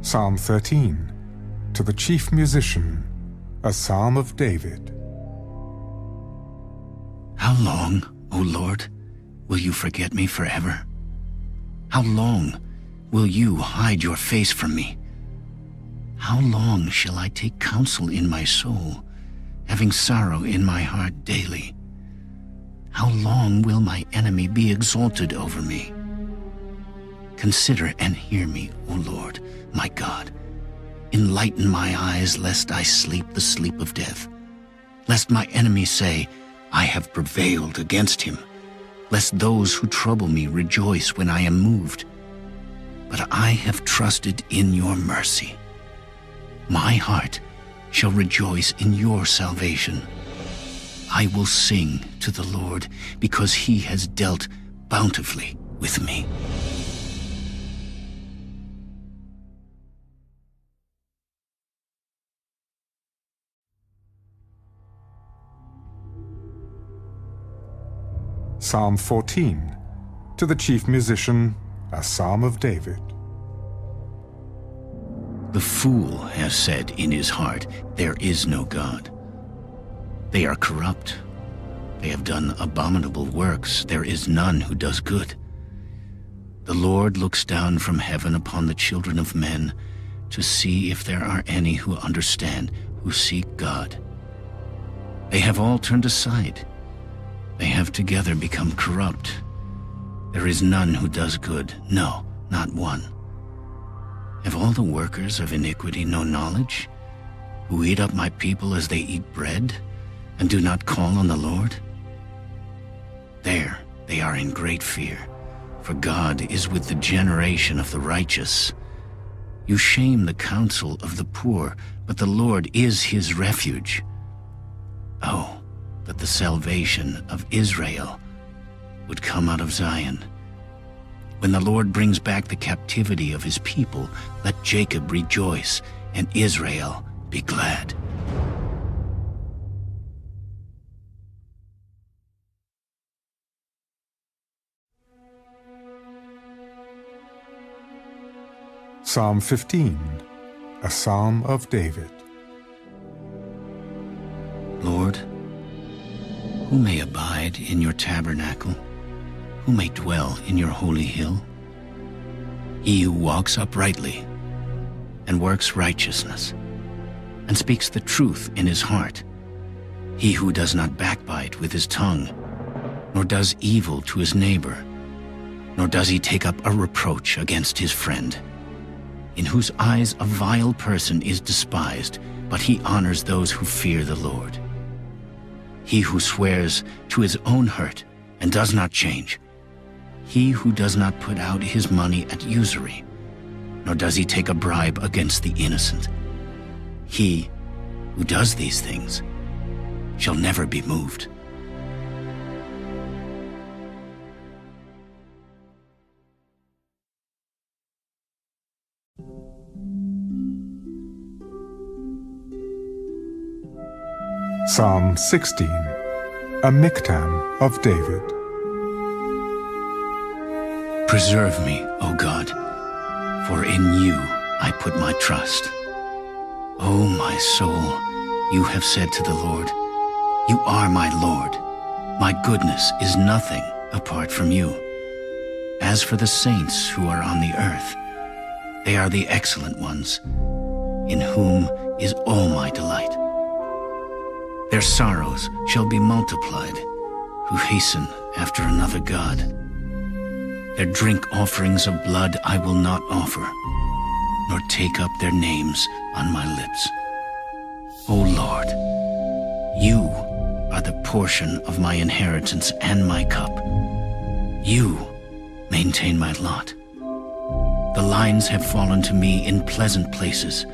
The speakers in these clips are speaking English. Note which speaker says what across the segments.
Speaker 1: Psalm 13, to the chief musician, a psalm of David.
Speaker 2: How long, O Lord, will you forget me forever? How long will you hide your face from me? How long shall I take counsel in my soul, having sorrow in my heart daily? How long will my enemy be exalted over me? Consider and hear me, O Lord, my God. Enlighten my eyes, lest I sleep the sleep of death. Lest my enemies say, I have prevailed against him. Lest those who trouble me rejoice when I am moved. But I have trusted in your mercy. My heart shall rejoice in your salvation. I will sing to the Lord, because he has dealt bountifully with me.
Speaker 1: Psalm 14, to the chief musician, a psalm of David.
Speaker 2: The fool has said in his heart, there is no God. They are corrupt. They have done abominable works. There is none who does good. The Lord looks down from heaven upon the children of men to see if there are any who understand, who seek God. They have all turned aside. They have together become corrupt. There is none who does good, no, not one. Have all the workers of iniquity no knowledge, who eat up my people as they eat bread, and do not call on the Lord? There they are in great fear, for God is with the generation of the righteous. You shame the counsel of the poor, but the Lord is his refuge. Oh, that the salvation of Israel would come out of Zion. When the Lord brings back the captivity of his people, let Jacob rejoice and Israel be glad.
Speaker 1: Psalm 15, a psalm of David.
Speaker 2: Lord, who may abide in your tabernacle? Who may dwell in your holy hill? He who walks uprightly and works righteousness and speaks the truth in his heart. He who does not backbite with his tongue, nor does evil to his neighbor, nor does he take up a reproach against his friend, in whose eyes a vile person is despised, but he honors those who fear the Lord. He who swears to his own hurt and does not change. He who does not put out his money at usury, nor does he take a bribe against the innocent. He who does these things shall never be moved.
Speaker 1: Psalm 16, a miktam of David.
Speaker 2: Preserve me, O God, for in you I put my trust. O my soul, you have said to the Lord, you are my Lord. My goodness is nothing apart from you. As for the saints who are on the earth, they are the excellent ones, in whom is all my delight. Their sorrows shall be multiplied, who hasten after another God. Their drink offerings of blood I will not offer, nor take up their names on my lips. O Lord, you are the portion of my inheritance and my cup. You maintain my lot. The lines have fallen to me in pleasant places.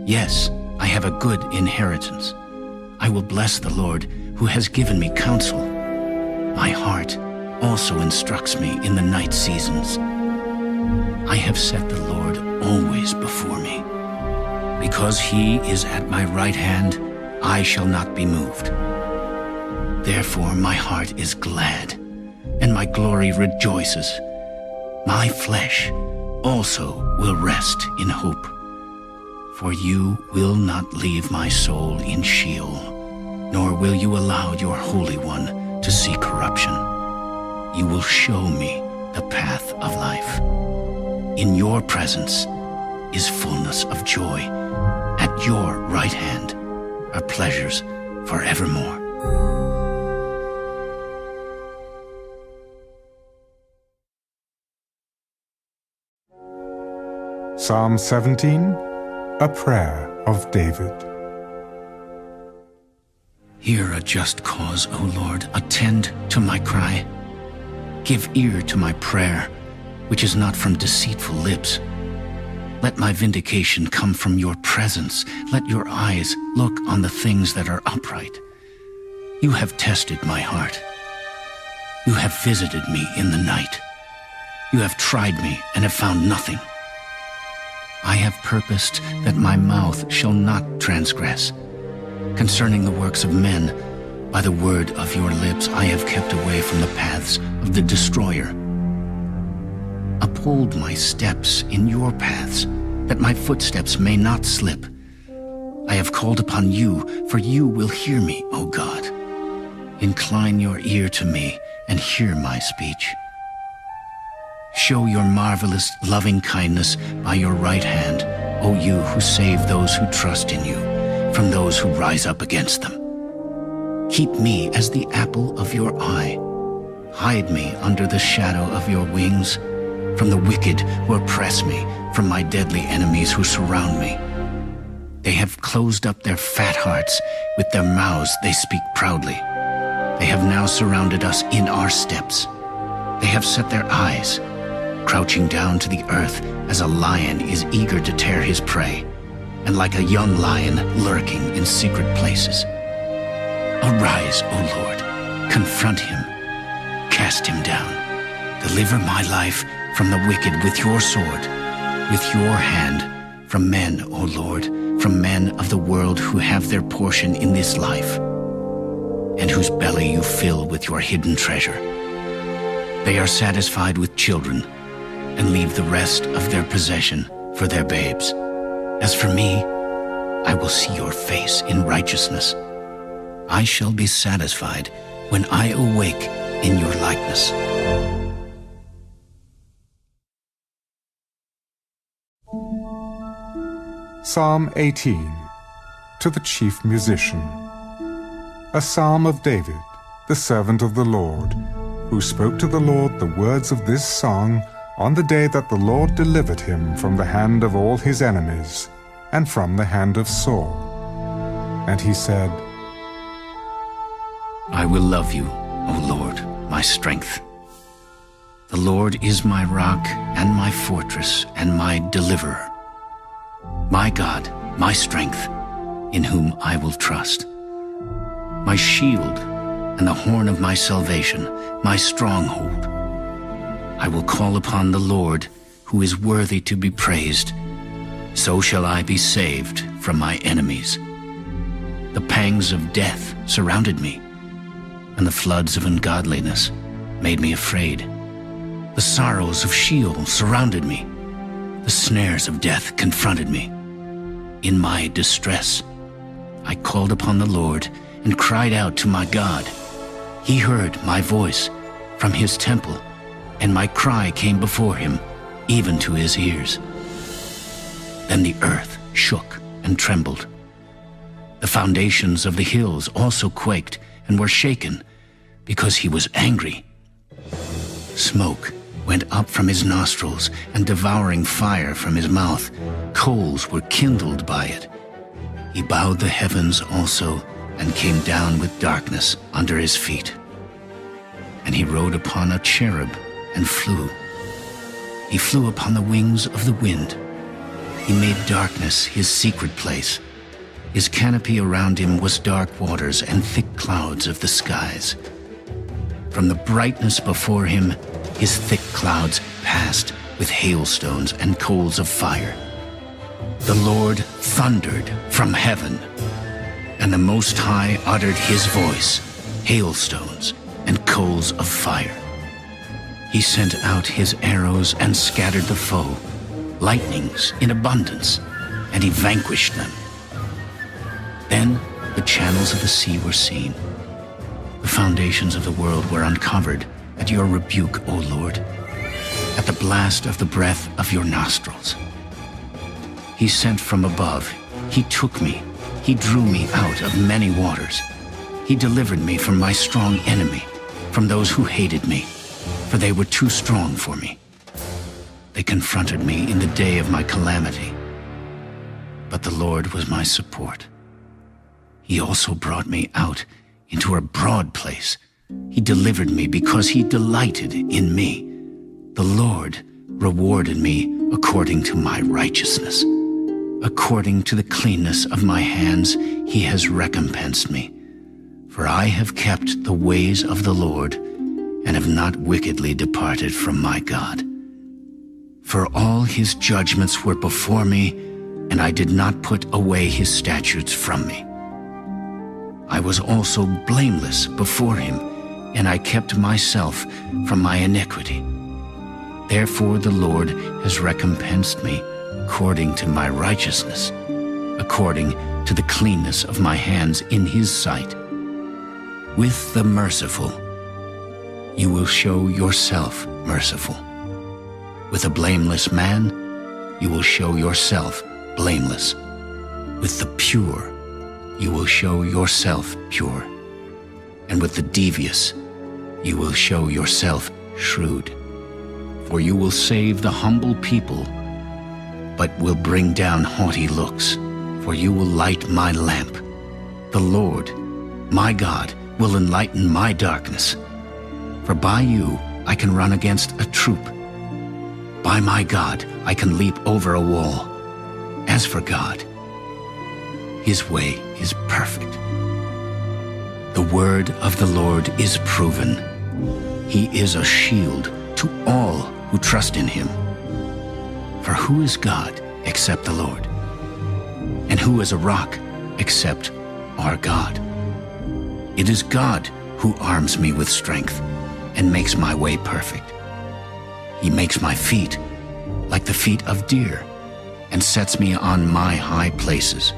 Speaker 2: Yes, I have a good inheritance. I will bless the Lord, who has given me counsel. My heart also instructs me in the night seasons. I have set the Lord always before me. Because he is at my right hand, I shall not be moved. Therefore my heart is glad, and my glory rejoices. My flesh also will rest in hope, For you will not leave my soul in Sheol, nor will you allow your Holy One to see corruption. You will show me the path of life. In your presence is fullness of joy. At your right hand are pleasures forevermore.
Speaker 1: Psalm 17, a prayer of David.
Speaker 2: Hear a just cause, O Lord. Attend to my cry. Give ear to my prayer, which is not from deceitful lips. Let my vindication come from your presence. Let your eyes look on the things that are upright. You have tested my heart. You have visited me in the night. You have tried me and have found nothing. I have purposed that my mouth shall not transgress. Concerning the works of men, by the word of your lips I have kept away from the paths of the destroyer. Uphold my steps in your paths, that my footsteps may not slip. I have called upon you, for you will hear me, O God. Incline your ear to me and hear my speech. Show your marvelous loving kindness by your right hand, O you who save those who trust in you, from those who rise up against them. Keep me as the apple of your eye. Hide me under the shadow of your wings, from the wicked who oppress me, from my deadly enemies who surround me. They have closed up their fat hearts. With their mouths they speak proudly. They have now surrounded us in our steps. They have set their eyes, crouching down to the earth as a lion is eager to tear his prey, and like a young lion lurking in secret places. Arise, O Lord, confront him, cast him down. Deliver my life from the wicked with your sword, with your hand, from men, O Lord, from men of the world who have their portion in this life, and whose belly you fill with your hidden treasure. They are satisfied with children, and leave the rest of their possession for their babes. As for me, I will see your face in righteousness. I shall be satisfied when I awake in your likeness.
Speaker 1: Psalm 18, to the chief musician. A psalm of David, the servant of the Lord, who spoke to the Lord the words of this song on the day that the Lord delivered him from the hand of all his enemies, and from the hand of Saul. And he said,
Speaker 2: I will love you, O Lord, my strength. The Lord is my rock and my fortress and my deliverer. My God, my strength, in whom I will trust. My shield and the horn of my salvation, my stronghold. I will call upon the Lord, who is worthy to be praised. So shall I be saved from my enemies. The pangs of death surrounded me, and the floods of ungodliness made me afraid. The sorrows of Sheol surrounded me. The snares of death confronted me. In my distress, I called upon the Lord and cried out to my God. He heard my voice from his temple, and my cry came before him, even to his ears. Then the earth shook and trembled. The foundations of the hills also quaked and were shaken, because he was angry. Smoke went up from his nostrils, and devouring fire from his mouth. Coals were kindled by it. He bowed the heavens also, and came down with darkness under his feet. And he rode upon a cherub and flew. He flew upon the wings of the wind. He made darkness his secret place. His canopy around him was dark waters and thick clouds of the skies. From the brightness before him, his thick clouds passed with hailstones and coals of fire. The Lord thundered from heaven, and the Most High uttered his voice, hailstones and coals of fire. He sent out his arrows and scattered the foe, lightnings in abundance, and he vanquished them. Then the channels of the sea were seen. The foundations of the world were uncovered at your rebuke, O Lord, at the blast of the breath of your nostrils. He sent from above. He took me. He drew me out of many waters. He delivered me from my strong enemy, from those who hated me, for they were too strong for me. They confronted me in the day of my calamity, but the Lord was my support. He also brought me out into a broad place. He delivered me because he delighted in me. The Lord rewarded me according to my righteousness. According to the cleanness of my hands, he has recompensed me. For I have kept the ways of the Lord and have not wickedly departed from my God. For all his judgments were before me, and I did not put away his statutes from me. I was also blameless before him, and I kept myself from my iniquity. Therefore the Lord has recompensed me according to my righteousness, according to the cleanness of my hands in his sight. With the merciful, you will show yourself merciful. With a blameless man, you will show yourself blameless. With the pure, you will show yourself pure. And with the devious, you will show yourself shrewd. For you will save the humble people, but will bring down haughty looks. For you will light my lamp. The Lord, my God, will enlighten my darkness. For by you I can run against a troop. By my God I can leap over a wall. As for God, his way is perfect. The word of the Lord is proven. He is a shield to all who trust in him. For who is God except the Lord? And who is a rock except our God? It is God who arms me with strength and makes my way perfect. He makes my feet like the feet of deer and sets me on my high places.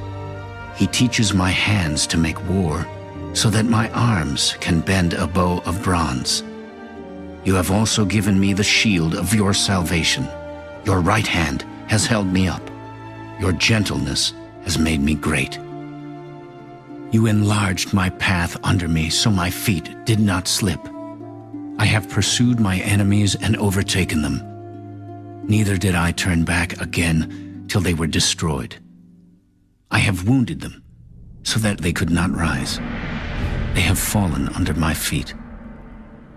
Speaker 2: He teaches my hands to make war so that my arms can bend a bow of bronze. You have also given me the shield of your salvation. Your right hand has held me up. Your gentleness has made me great. You enlarged my path under me so my feet did not slip. I have pursued my enemies and overtaken them. Neither did I turn back again till they were destroyed. I have wounded them so that they could not rise. They have fallen under my feet.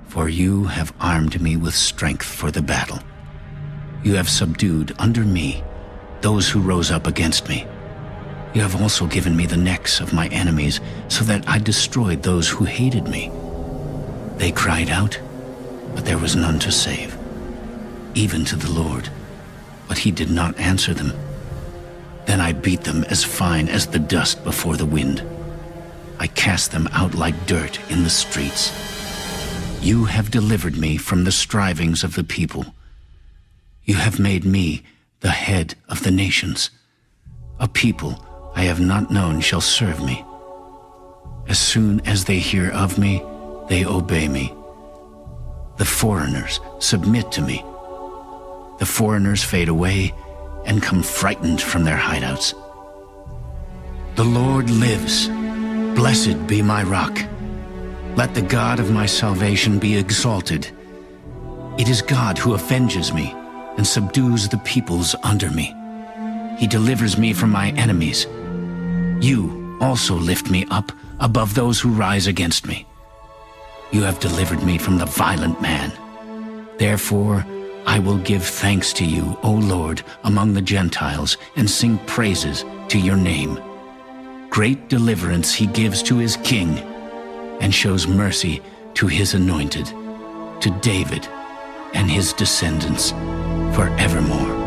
Speaker 2: For you have armed me with strength for the battle. You have subdued under me those who rose up against me. You have also given me the necks of my enemies so that I destroyed those who hated me. They cried out, but there was none to save, even to the Lord, but he did not answer them. Then I beat them as fine as the dust before the wind. I cast them out like dirt in the streets. You have delivered me from the strivings of the people. You have made me the head of the nations. A people I have not known shall serve me. As soon as they hear of me, they obey me. The foreigners submit to me. The foreigners fade away and come frightened from their hideouts. The Lord lives. Blessed be my rock. Let the God of my salvation be exalted. It is God who avenges me and subdues the peoples under me. He delivers me from my enemies. You also lift me up above those who rise against me. You have delivered me from the violent man. Therefore, I will give thanks to you, O Lord, among the Gentiles, and sing praises to your name. Great deliverance he gives to his king, and shows mercy to his anointed, to David and his descendants forevermore.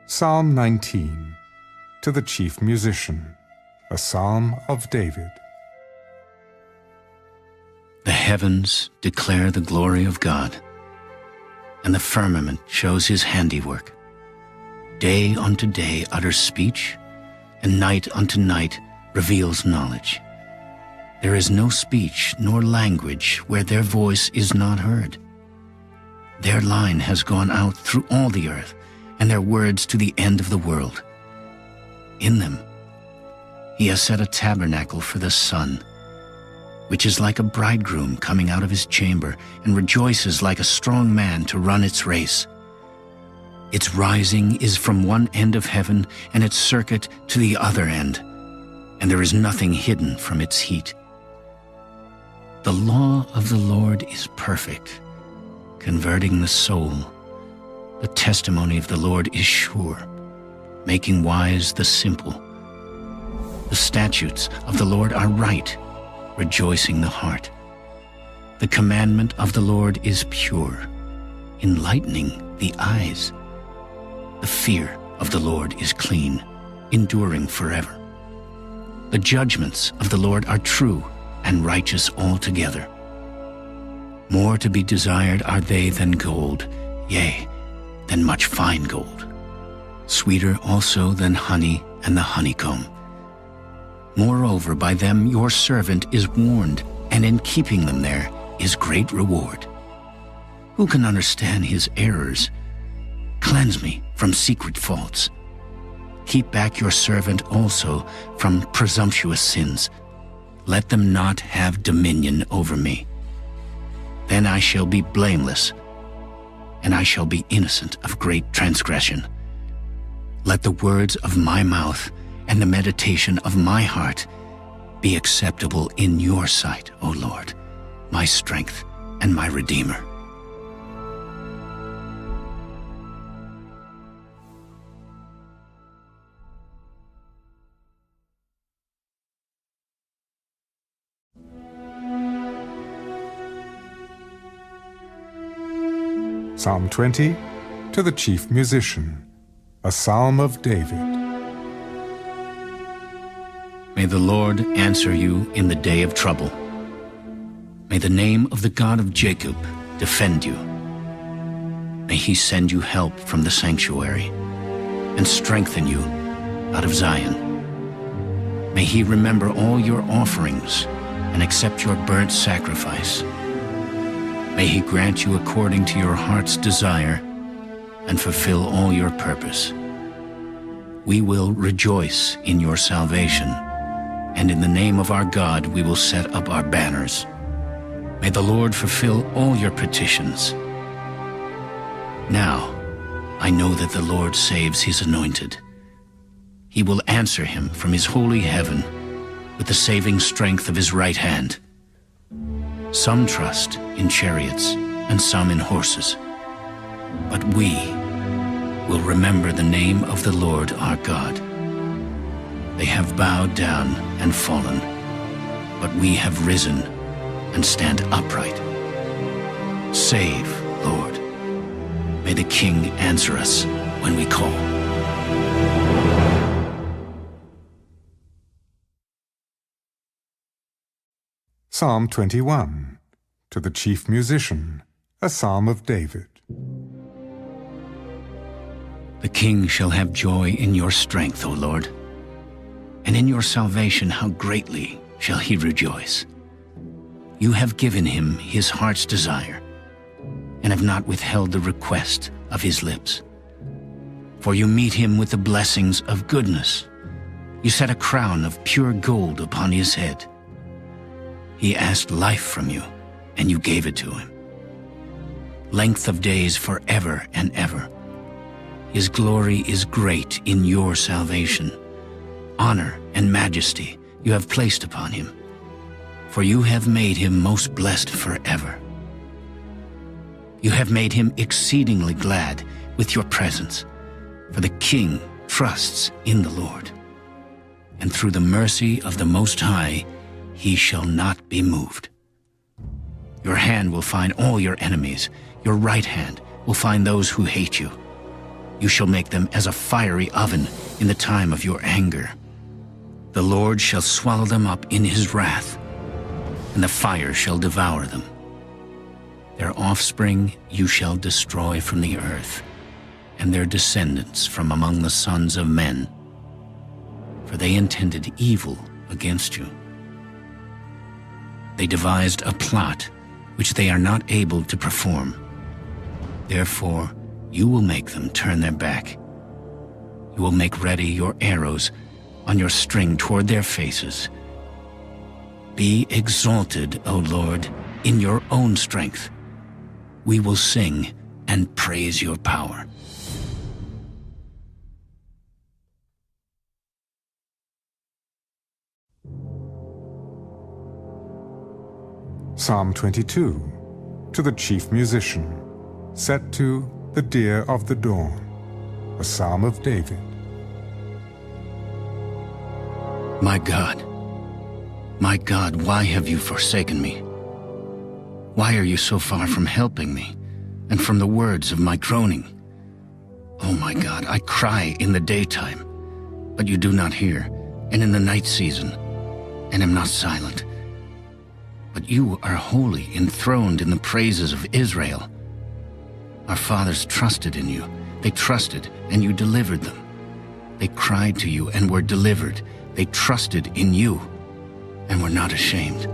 Speaker 1: Psalm 19, to the chief musician. a psalm of David.
Speaker 2: The heavens declare the glory of God, and the firmament shows his handiwork. Day unto day utters speech, and night unto night reveals knowledge. There is no speech nor language where their voice is not heard. Their line has gone out through all the earth, and their words to the end of the world. In them he has set a tabernacle for the sun, which is like a bridegroom coming out of his chamber, and rejoices like a strong man to run its race. Its rising is from one end of heaven, and its circuit to the other end, and there is nothing hidden from its heat. The law of the Lord is perfect, converting the soul. The testimony of the Lord is sure, making wise the simple. The statutes of the Lord are right, rejoicing the heart. The commandment of the Lord is pure, enlightening the eyes. The fear of the Lord is clean, enduring forever. The judgments of the Lord are true and righteous altogether. More to be desired are they than gold, yea, than much fine gold. Sweeter also than honey and the honeycomb. Moreover, by them your servant is warned, and in keeping them there is great reward. Who can understand his errors? Cleanse me from secret faults. Keep back your servant also from presumptuous sins. Let them not have dominion over me. Then I shall be blameless, and I shall be innocent of great transgression. Let the words of my mouth and the meditation of my heart be acceptable in your sight, O Lord, my strength and my Redeemer.
Speaker 1: Psalm 20, to the chief musician, a psalm of David.
Speaker 2: May the Lord answer you in the day of trouble. May the name of the God of Jacob defend you. May he send you help from the sanctuary and strengthen you out of Zion. May he remember all your offerings and accept your burnt sacrifice. May he grant you according to your heart's desire and fulfill all your purpose. We will rejoice in your salvation, and in the name of our God we will set up our banners. May the Lord fulfill all your petitions. Now, I know that the Lord saves his anointed. He will answer him from his holy heaven with the saving strength of his right hand. Some trust in chariots and some in horses, but we will remember the name of the Lord our God. They have bowed down and fallen, but we have risen and stand upright. Save, Lord. May the King answer us when we call.
Speaker 1: Psalm 21, to the chief musician, a psalm of David.
Speaker 2: The king shall have joy in your strength, O Lord, and in your salvation how greatly shall he rejoice. You have given him his heart's desire, and have not withheld the request of his lips. For you meet him with the blessings of goodness. You set a crown of pure gold upon his head. He asked life from you, and you gave it to him. Length of days forever and ever. His glory is great in your salvation. Honor and majesty you have placed upon him, for you have made him most blessed forever. You have made him exceedingly glad with your presence, for the king trusts in the Lord. And through the mercy of the Most High, he shall not be moved. Your hand will find all your enemies. Your right hand will find those who hate you. You shall make them as a fiery oven in the time of your anger. The Lord shall swallow them up in his wrath, and the fire shall devour them. Their offspring you shall destroy from the earth, and their descendants from among the sons of men. For they intended evil against you. They devised a plot which they are not able to perform. Therefore, you will make them turn their back. You will make ready your arrows on your string toward their faces. Be exalted, O Lord, in your own strength. We will sing and praise your power.
Speaker 1: Psalm 22, to the chief musician, set to the deer of the dawn, a psalm of David.
Speaker 2: My God, why have you forsaken me? Why are you so far from helping me, and from the words of my groaning? Oh my God, I cry in the daytime, but you do not hear, and in the night season, and am not silent. But you are wholly enthroned in the praises of Israel. Our fathers trusted in you. They trusted, and you delivered them. They cried to you and were delivered. They trusted in you and were not ashamed.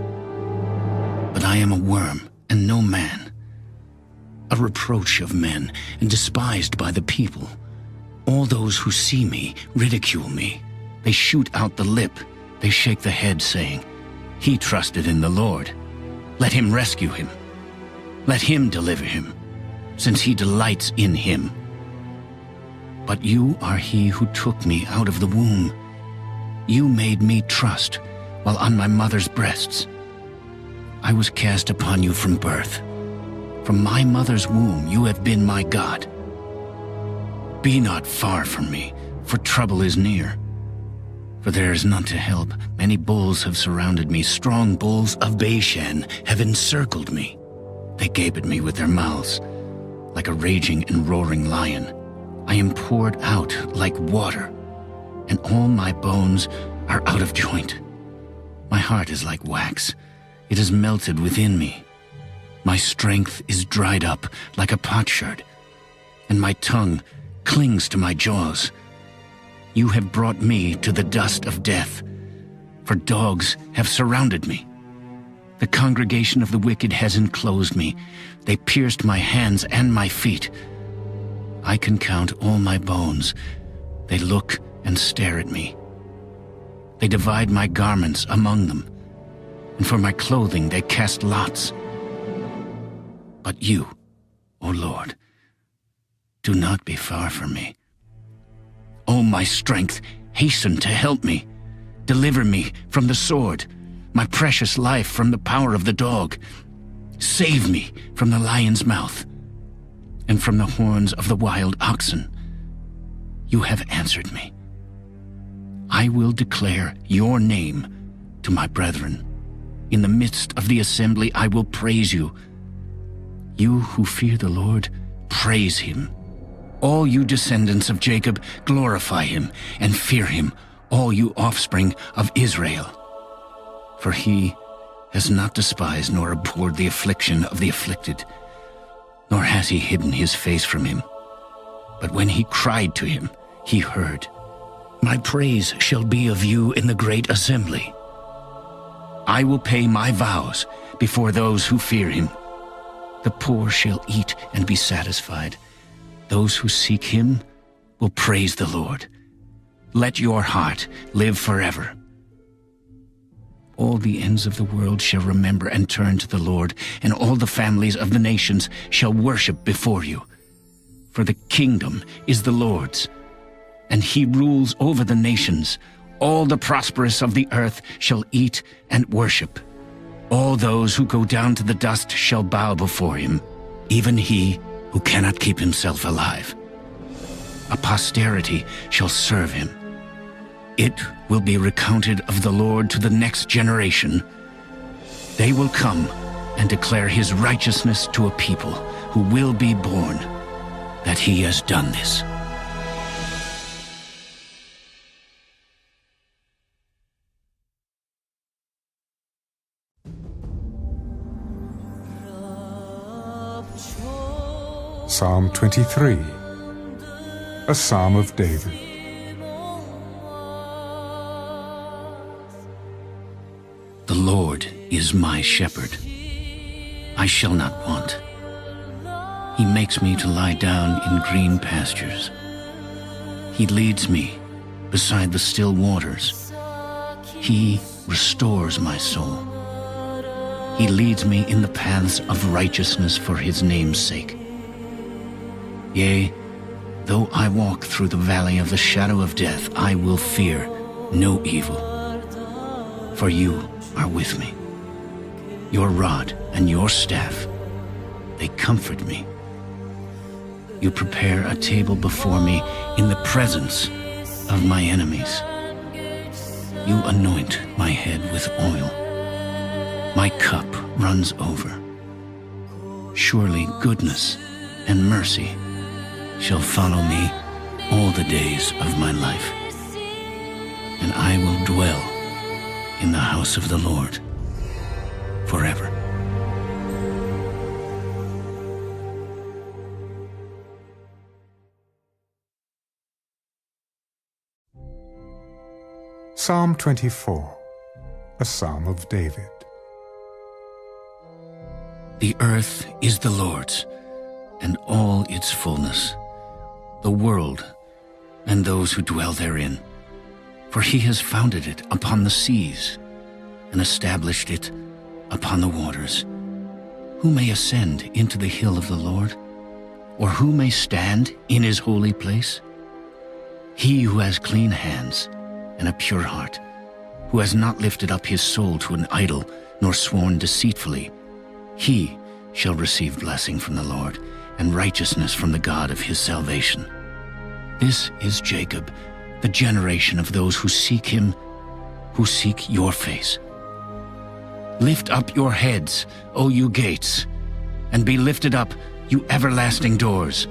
Speaker 2: But I am a worm and no man, a reproach of men and despised by the people. All those who see me ridicule me. They shoot out the lip. They shake the head, saying, He trusted in the Lord. Let him rescue him. Let him deliver him, since he delights in him. But you are he who took me out of the womb. You made me trust while on my mother's breasts. I was cast upon you from birth. From my mother's womb you have been my God. Be not far from me, for trouble is near. For there is none to help. Many bulls have surrounded me. Strong bulls of Bashan have encircled me. They gape at me with their mouths, like a raging and roaring lion. I am poured out like water, and all my bones are out of joint. My heart is like wax. It is melted within me. My strength is dried up like a potsherd, and my tongue clings to my jaws. You have brought me to the dust of death, for dogs have surrounded me. The congregation of the wicked has enclosed me. They pierced my hands and my feet. I can count all my bones. They look and stare at me. They divide my garments among them, and for my clothing they cast lots. But you, O Lord, do not be far from me. O my strength, hasten to help me. Deliver me from the sword, my precious life from the power of the dog. Save me from the lion's mouth, and from the horns of the wild oxen. You have answered me. I will declare your name to my brethren. In the midst of the assembly I will praise you. You who fear the Lord, praise him. All you descendants of Jacob, glorify him and fear him, all you offspring of Israel. For he has not despised nor abhorred the affliction of the afflicted, nor has he hidden his face from him. But when he cried to him, he heard. My praise shall be of you in the great assembly. I will pay my vows before those who fear him. The poor shall eat and be satisfied. Those who seek him will praise the Lord. Let your heart live forever. All the ends of the world shall remember and turn to the Lord, and all the families of the nations shall worship before you. For the kingdom is the Lord's, and he rules over the nations. All the prosperous of the earth shall eat and worship. All those who go down to the dust shall bow before him, even he who cannot keep himself alive. A posterity shall serve him. It will be recounted of the Lord to the next generation. They will come and declare his righteousness to a people who will be born, that he has done this.
Speaker 1: Psalm 23, a psalm of David.
Speaker 2: The Lord is my shepherd. I shall not want. He makes me to lie down in green pastures. He leads me beside the still waters. He restores my soul. He leads me in the paths of righteousness for his name's sake. Yea, though I walk through the valley of the shadow of death, I will fear no evil. For you are with me. Your rod and your staff, they comfort me. You prepare a table before me in the presence of my enemies. You anoint my head with oil. My cup runs over. Surely goodness and mercy shall follow me all the days of my life, and I will dwell in the house of the Lord forever.
Speaker 1: Psalm 24, a psalm of David.
Speaker 2: The earth is the Lord's, and all its fullness, the world and those who dwell therein. For he has founded it upon the seas and established it upon the waters. Who may ascend into the hill of the Lord? Or who may stand in his holy place? He who has clean hands and a pure heart, who has not lifted up his soul to an idol, nor sworn deceitfully, he shall receive blessing from the Lord, and righteousness from the God of his salvation. This is Jacob, the generation of those who seek him, who seek your face. Lift up your heads, O you gates, and be lifted up, you everlasting doors,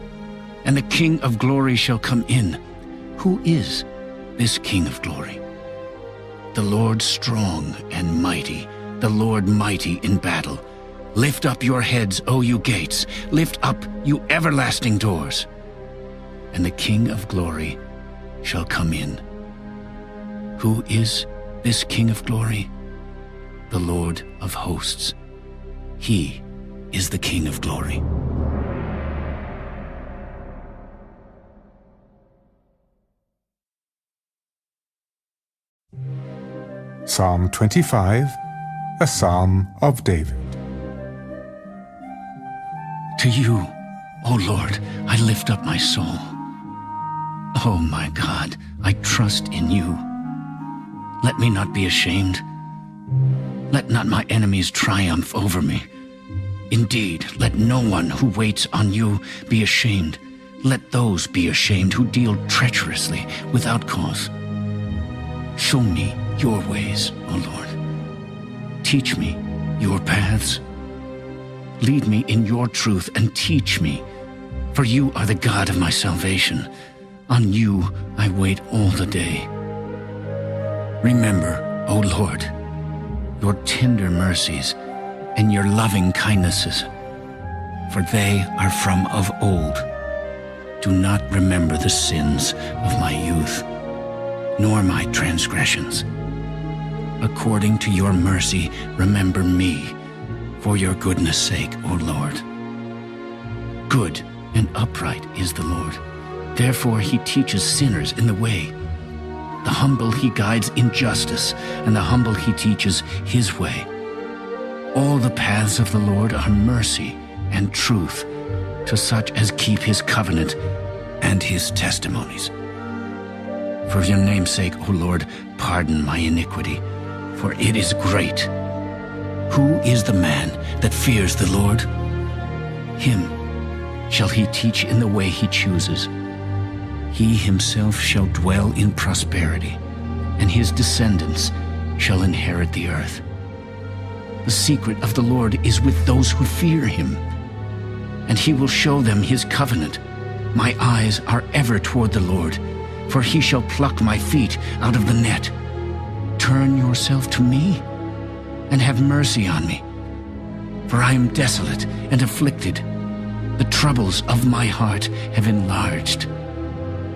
Speaker 2: and the King of glory shall come in. Who is this King of glory? The Lord strong and mighty, the Lord mighty in battle. Lift up your heads, O you gates, lift up, you everlasting doors, and the King of glory shall come in. Who is this King of glory? The Lord of hosts. He is the King of glory.
Speaker 1: Psalm 25, a psalm of David.
Speaker 2: To you, O Lord, I lift up my soul. O my God, I trust in you. Let me not be ashamed. Let not my enemies triumph over me. Indeed, let no one who waits on you be ashamed. Let those be ashamed who deal treacherously without cause. Show me your ways, O Lord. Teach me your paths. Lead me in your truth and teach me, for you are the God of my salvation. On you I wait all the day. Remember, O Lord, your tender mercies and your loving kindnesses, for they are from of old. Do not remember the sins of my youth, nor my transgressions. According to your mercy, remember me, for your goodness' sake, O Lord. Good and upright is the Lord. Therefore he teaches sinners in the way. The humble he guides in justice, and the humble he teaches his way. All the paths of the Lord are mercy and truth to such as keep his covenant and his testimonies. For your name's sake, O Lord, pardon my iniquity, for it is great. Who is the man that fears the Lord? Him shall he teach in the way he chooses. He himself shall dwell in prosperity, and his descendants shall inherit the earth. The secret of the Lord is with those who fear him, and he will show them his covenant. My eyes are ever toward the Lord, for he shall pluck my feet out of the net. Turn yourself to me, and have mercy on me, for I am desolate and afflicted. The troubles of my heart have enlarged.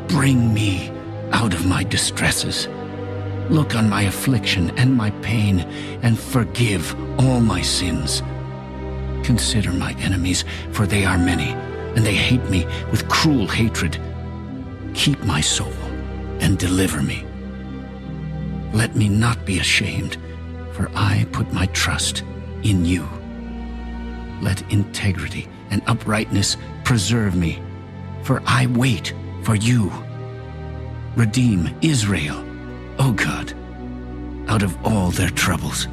Speaker 2: Bring me out of my distresses. Look on my affliction and my pain, and forgive all my sins. Consider my enemies, for they are many, and they hate me with cruel hatred. Keep my soul and deliver me. Let me not be ashamed, for I put my trust in you. Let integrity and uprightness preserve me, for I wait for you. Redeem Israel, O God, out of all their troubles.